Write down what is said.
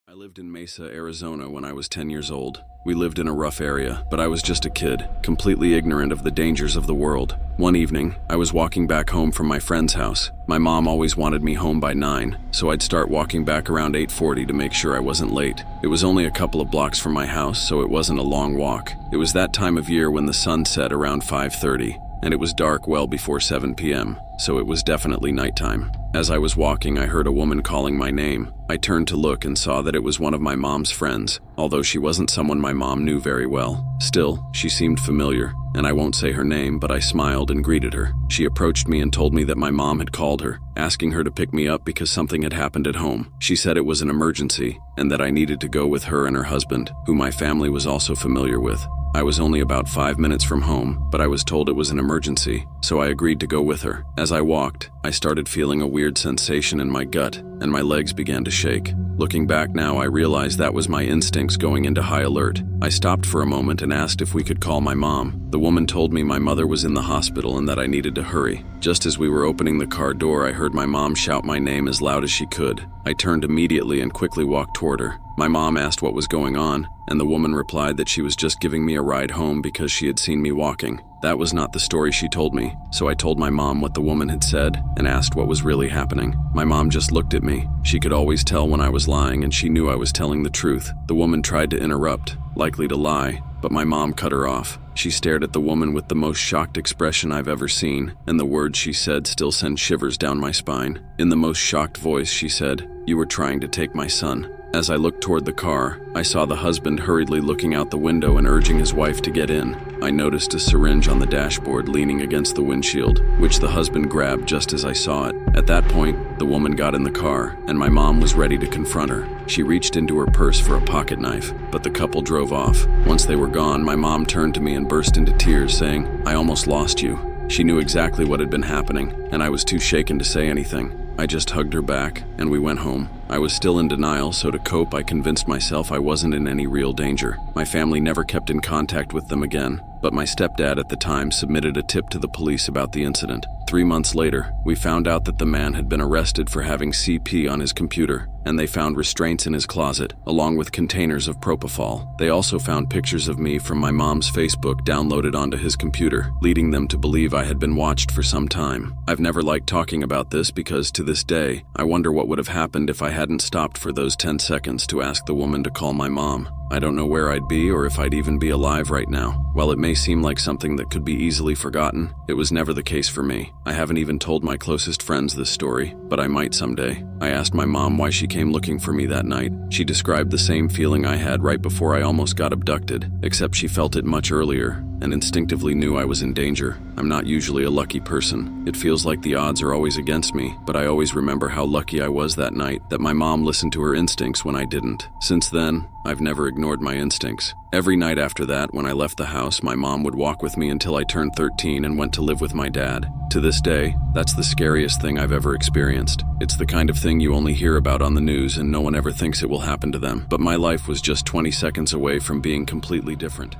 I lived in Mesa, Arizona when I was 10 years old. We lived in a rough area, but I was just a kid, completely ignorant of the dangers of the world. One evening, I was walking back home from my friend's house. My mom always wanted me home by 9, so I'd start walking back around 8:40 to make sure I wasn't late. It was only a couple of blocks from my house, so it wasn't a long walk. It was that time of year when the sun set around 5:30, and it was dark well before 7 p.m., so it was definitely nighttime. As I was walking, I heard a woman calling my name. I turned to look and saw that it was one of my mom's friends, although she wasn't someone my mom knew very well. Still, she seemed familiar, and I won't say her name, but I smiled and greeted her. She approached me and told me that my mom had called her, asking her to pick me up because something had happened at home. She said it was an emergency, and that I needed to go with her and her husband, who my family was also familiar with. I was only about 5 minutes from home, but I was told it was an emergency, so I agreed to go with her. As I walked, I started feeling a weird sensation in my gut, and my legs began to shake. Looking back now, I realized that was my instincts going into high alert. I stopped for a moment and asked if we could call my mom. The woman told me my mother was in the hospital and that I needed to hurry. Just as we were opening the car door, I heard my mom shout my name as loud as she could. I turned immediately and quickly walked toward her. My mom asked what was going on, and the woman replied that she was just giving me a ride home because she had seen me walking. That was not the story she told me, so I told my mom what the woman had said and asked what was really happening. My mom just looked at me. She could always tell when I was lying, and she knew I was telling the truth. The woman tried to interrupt, likely to lie, but my mom cut her off. She stared at the woman with the most shocked expression I've ever seen, and the words she said still send shivers down my spine. In the most shocked voice, she said, "You were trying to take my son." As I looked toward the car, I saw the husband hurriedly looking out the window and urging his wife to get in. I noticed a syringe on the dashboard leaning against the windshield, which the husband grabbed just as I saw it. At that point, the woman got in the car, and my mom was ready to confront her. She reached into her purse for a pocket knife, but the couple drove off. Once they were gone, my mom turned to me and burst into tears, saying, "I almost lost you." She knew exactly what had been happening, and I was too shaken to say anything. I just hugged her back, and we went home. I was still in denial, so to cope, I convinced myself I wasn't in any real danger. My family never kept in contact with them again, but my stepdad at the time submitted a tip to the police about the incident. 3 months later, we found out that the man had been arrested for having CP on his computer, and they found restraints in his closet, along with containers of propofol. They also found pictures of me from my mom's Facebook downloaded onto his computer, leading them to believe I had been watched for some time. I've never liked talking about this because, to this day, I wonder what would have happened if I hadn't stopped for those 10 seconds to ask the woman to call my mom. I don't know where I'd be or if I'd even be alive right now. While it may seem like something that could be easily forgotten, it was never the case for me. I haven't even told my closest friends this story, but I might someday. I asked my mom why she came looking for me that night. She described the same feeling I had right before I almost got abducted, except she felt it much earlier and instinctively knew I was in danger. I'm not usually a lucky person. It feels like the odds are always against me, but I always remember how lucky I was that night, that my mom listened to her instincts when I didn't. Since then, I've never ignored my instincts. Every night after that, when I left the house, my mom would walk with me until I turned 13 and went to live with my dad. To this day, that's the scariest thing I've ever experienced. It's the kind of thing you only hear about on the news and no one ever thinks it will happen to them. But my life was just 20 seconds away from being completely different.